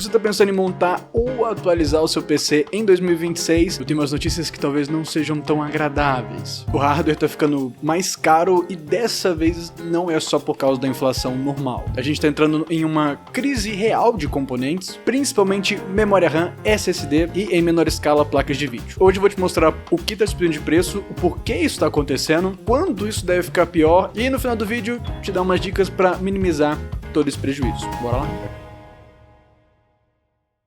você está pensando em montar ou atualizar o seu PC em 2026, eu tenho umas notícias que talvez não sejam tão agradáveis. O hardware está ficando mais caro e dessa vez não é só por causa da inflação normal. A gente está entrando em uma crise real de componentes, principalmente memória RAM, SSD e, em menor escala, placas de vídeo. Hoje eu vou te mostrar o que está subindo de preço, o porquê isso está acontecendo, quando isso deve ficar pior e no final do vídeo te dar umas dicas para minimizar todo esse prejuízo. Bora lá?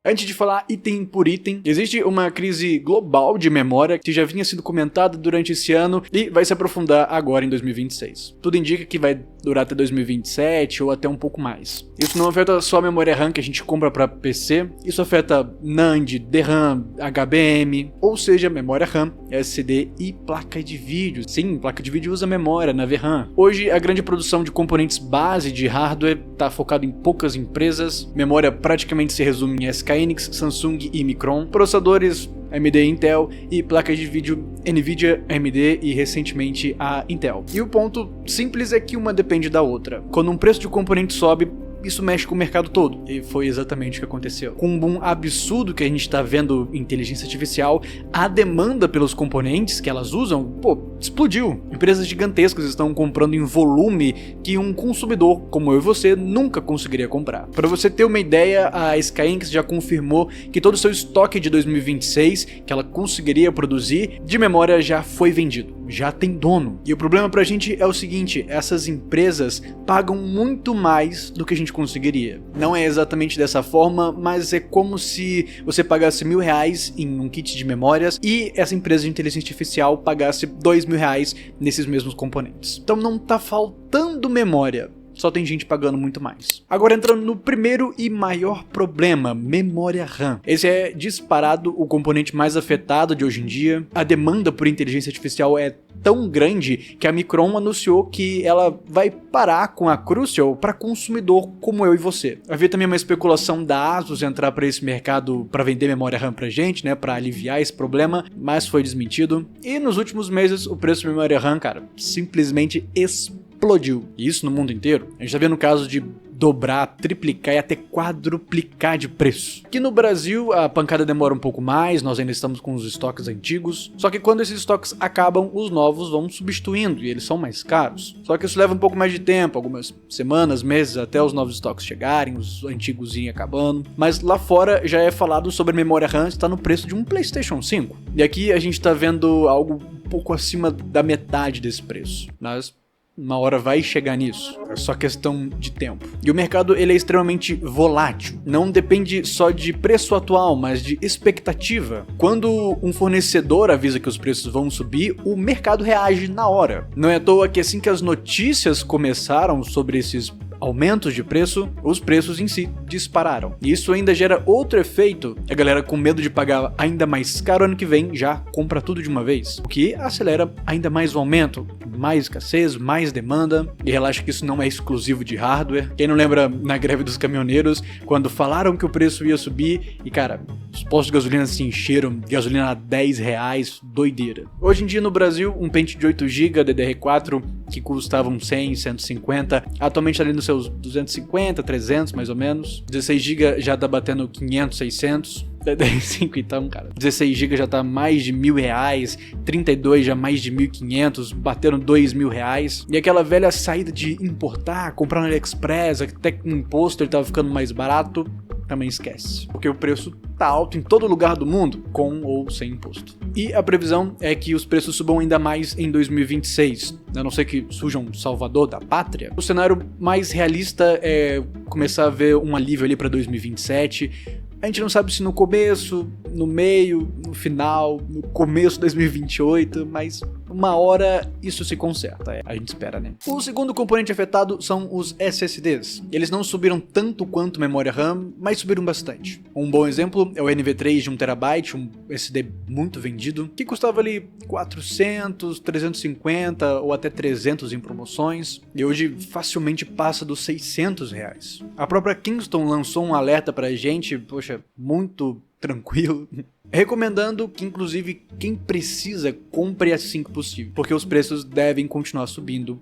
Antes de falar item por item, existe uma crise global de memória que já vinha sendo comentada durante esse ano e vai se aprofundar agora em 2026. Tudo indica que vai durar até 2027 ou até um pouco mais. Isso não afeta só a memória RAM que a gente compra para PC, isso afeta NAND, DRAM, HBM, ou seja, memória RAM, SSD e placa de vídeo. Sim, placa de vídeo usa memória na VRAM. Hoje, a grande produção de componentes base de hardware está focada em poucas empresas, memória praticamente se resume em SK Hynix, Samsung e Micron, processadores AMD e Intel e placas de vídeo Nvidia, AMD e recentemente a Intel. E o ponto simples é que uma depende da outra. Quando um preço de componente sobe, isso mexe com o mercado todo, e foi exatamente o que aconteceu. Com um boom absurdo que a gente está vendo em inteligência artificial, a demanda pelos componentes que elas usam, explodiu. Empresas gigantescas estão comprando em volume que um consumidor como eu e você nunca conseguiria comprar. Para você ter uma ideia, a SK Hynix já confirmou que todo o seu estoque de 2026, que ela conseguiria produzir, de memória já foi vendido. Já tem dono. E o problema pra gente é o seguinte, essas empresas pagam muito mais do que a gente conseguiria. Não é exatamente dessa forma, mas é como se você pagasse R$1.000 em um kit de memórias e essa empresa de inteligência artificial pagasse R$2.000 nesses mesmos componentes. Então não tá faltando memória. Só tem gente pagando muito mais. Agora entrando no primeiro e maior problema, memória RAM. Esse é disparado o componente mais afetado de hoje em dia. A demanda por inteligência artificial é tão grande que a Micron anunciou que ela vai parar com a Crucial para consumidor como eu e você. Havia também uma especulação da Asus entrar para esse mercado para vender memória RAM pra gente, né, para aliviar esse problema, mas foi desmentido. E nos últimos meses o preço de memória RAM, cara, simplesmente explodiu. E isso no mundo inteiro. A gente tá vendo casos de dobrar, triplicar e até quadruplicar de preço. Aqui no Brasil a pancada demora um pouco mais, nós ainda estamos com os estoques antigos, só que quando esses estoques acabam, os novos vão substituindo e eles são mais caros. Só que isso leva um pouco mais de tempo, algumas semanas, meses, até os novos estoques chegarem, os antigos irem acabando. Mas lá fora já é falado sobre memória RAM está no preço de um PlayStation 5. E aqui a gente tá vendo algo um pouco acima da metade desse preço. Mas uma hora vai chegar nisso, é só questão de tempo. E o mercado ele é extremamente volátil, não depende só de preço atual, mas de expectativa. Quando um fornecedor avisa que os preços vão subir, o mercado reage na hora. Não é à toa que assim que as notícias começaram sobre esses aumentos de preço, os preços em si dispararam. E isso ainda gera outro efeito, a galera com medo de pagar ainda mais caro ano que vem já compra tudo de uma vez, o que acelera ainda mais o aumento, mais escassez, mais demanda, e relaxa que isso não é exclusivo de hardware. Quem não lembra na greve dos caminhoneiros, quando falaram que o preço ia subir, e cara, os postos de gasolina se encheram, gasolina a R$10, doideira. Hoje em dia no Brasil, um pente de 8GB DDR4 que custava uns 100, 150, atualmente ali nos seus 250, 300 mais ou menos. 16GB já tá batendo 500, 600. 5 então, cara. 16GB já tá mais de R$1.000, 32 já mais de 1.500, bateram R$2.000. E aquela velha saída de importar, comprar no AliExpress, até com imposto ele tava ficando mais barato, também esquece. Porque o preço tá alto em todo lugar do mundo, com ou sem imposto. E a previsão é que os preços subam ainda mais em 2026, a não ser que surja um salvador da pátria. O cenário mais realista é começar a ver um alívio ali para 2027. A gente não sabe se no começo, no meio, no final, no começo de 2028, mas uma hora isso se conserta, a gente espera, né? O segundo componente afetado são os SSDs. Eles não subiram tanto quanto memória RAM, mas subiram bastante. Um bom exemplo é o NV3 de 1TB, um SSD muito vendido, que custava ali 400, 350 ou até 300 em promoções, e hoje facilmente passa dos R$600. A própria Kingston lançou um alerta pra gente, poxa, muito tranquilo, recomendando que inclusive quem precisa compre assim que possível, porque os preços devem continuar subindo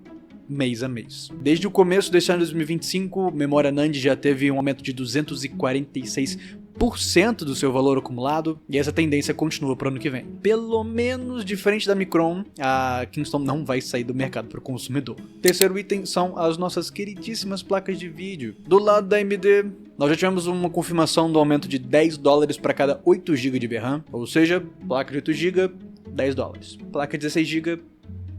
mês a mês. Desde o começo desse ano de 2025, memória NAND já teve um aumento de 246% do seu valor acumulado, e essa tendência continua para o ano que vem. Pelo menos diferente da Micron, a Kingston não vai sair do mercado para o consumidor. Terceiro item são as nossas queridíssimas placas de vídeo. Do lado da AMD, nós já tivemos uma confirmação do aumento de $10 para cada 8 GB de VRAM, ou seja, placa de 8 GB, $10. Placa de 16 GB,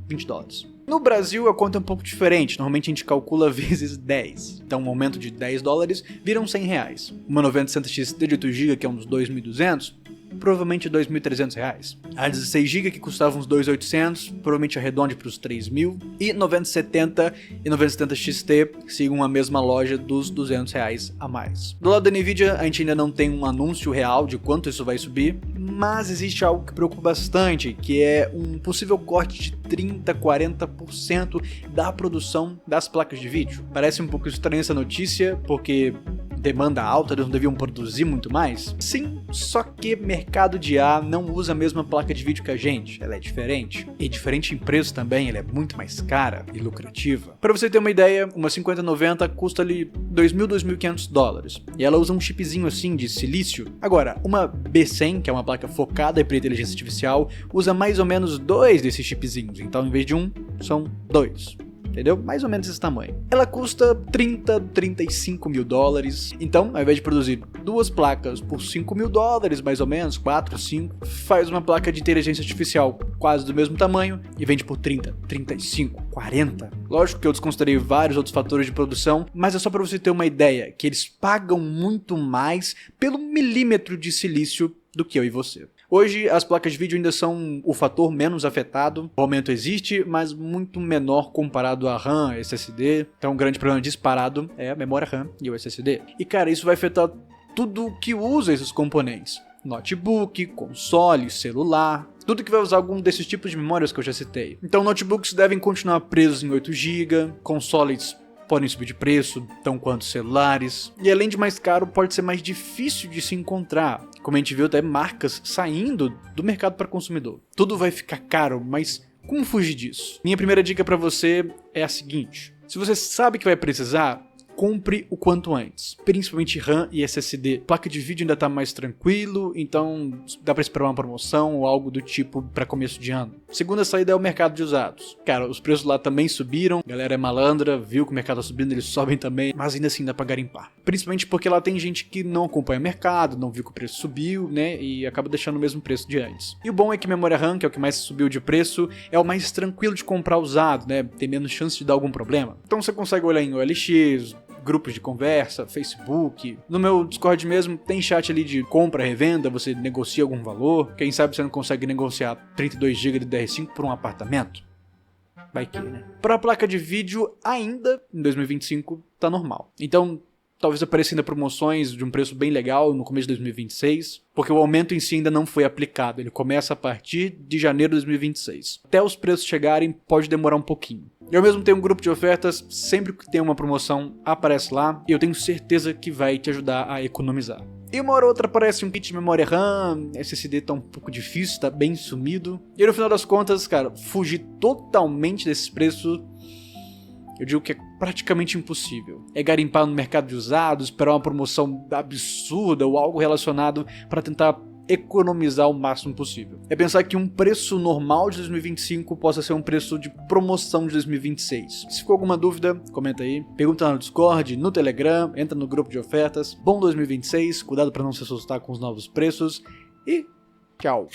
$20. No Brasil a conta é um pouco diferente, normalmente a gente calcula vezes 10, então um aumento de $10 viram R$100. Uma 9060 XT de 8 GB, que é uns 2.200, provavelmente R$2.300. A 16 GB, que custava uns 2.800, provavelmente arredonde para os 3.000. E 9070 e 9070 XT sigam a mesma loja dos R$200 a mais. Do lado da Nvidia, a gente ainda não tem um anúncio real de quanto isso vai subir, mas existe algo que preocupa bastante, que é um possível corte de 30-40% da produção das placas de vídeo. Parece um pouco estranha essa notícia, porque demanda alta, eles não deviam produzir muito mais? Sim, só que mercado de IA não usa a mesma placa de vídeo que a gente, ela é diferente. E diferente em preço também, ela é muito mais cara e lucrativa. Para você ter uma ideia, uma 5090 custa ali $2.000, $2.500. E ela usa um chipzinho assim de silício. Agora, uma B100, que é uma placa focada para inteligência artificial, usa mais ou menos 2 desses chipzinhos. Então, em vez de um, são 2. Entendeu? Mais ou menos esse tamanho. Ela custa $35 mil. Então, ao invés de produzir 2 placas por $5 mil, mais ou menos, 4, 5, faz uma placa de inteligência artificial quase do mesmo tamanho e vende por 30, 35, 40. Lógico que eu desconsiderei vários outros fatores de produção, mas é só para você ter uma ideia, que eles pagam muito mais pelo milímetro de silício do que eu e você. Hoje, as placas de vídeo ainda são o fator menos afetado. O aumento existe, mas muito menor comparado a RAM, SSD. Então, um grande problema disparado é a memória RAM e o SSD. E, cara, isso vai afetar tudo que usa esses componentes. Notebook, console, celular, tudo que vai usar algum desses tipos de memórias que eu já citei. Então, notebooks devem continuar presos em 8 GB, consoles podem subir de preço, tão quanto celulares. E além de mais caro, pode ser mais difícil de se encontrar. Como a gente viu, até marcas saindo do mercado para consumidor. Tudo vai ficar caro, mas como fugir disso? Minha primeira dica para você é a seguinte: se você sabe que vai precisar, compre o quanto antes, principalmente RAM e SSD. Placa de vídeo ainda tá mais tranquilo, então dá para esperar uma promoção ou algo do tipo para começo de ano. Segunda saída é o mercado de usados. Cara, os preços lá também subiram, a galera é malandra, viu que o mercado tá subindo, eles sobem também, mas ainda assim dá para garimpar. Principalmente porque lá tem gente que não acompanha o mercado, não viu que o preço subiu, né, e acaba deixando o mesmo preço de antes. E o bom é que memória RAM, que é o que mais subiu de preço, é o mais tranquilo de comprar usado, né, tem menos chance de dar algum problema. Então você consegue olhar em OLX, grupos de conversa, Facebook. No meu Discord mesmo tem chat ali de compra, revenda, você negocia algum valor. Quem sabe você não consegue negociar 32 GB de DR5 por um apartamento? Vai que, né? Para a placa de vídeo, ainda em 2025 tá normal. Então, talvez apareça ainda promoções de um preço bem legal no começo de 2026, porque o aumento em si ainda não foi aplicado, ele começa a partir de janeiro de 2026. Até os preços chegarem pode demorar um pouquinho. Eu mesmo tenho um grupo de ofertas, sempre que tem uma promoção aparece lá, e eu tenho certeza que vai te ajudar a economizar. E uma hora ou outra aparece um kit de memória RAM, SSD tá um pouco difícil, tá bem sumido. E no final das contas, cara, fugir totalmente desses preços, eu digo que é praticamente impossível. É garimpar no mercado de usados, esperar uma promoção absurda ou algo relacionado para tentar economizar o máximo possível. É pensar que um preço normal de 2025 possa ser um preço de promoção de 2026. Se ficou alguma dúvida, comenta aí. Pergunta no Discord, no Telegram, entra no grupo de ofertas. Bom 2026, cuidado para não se assustar com os novos preços e tchau!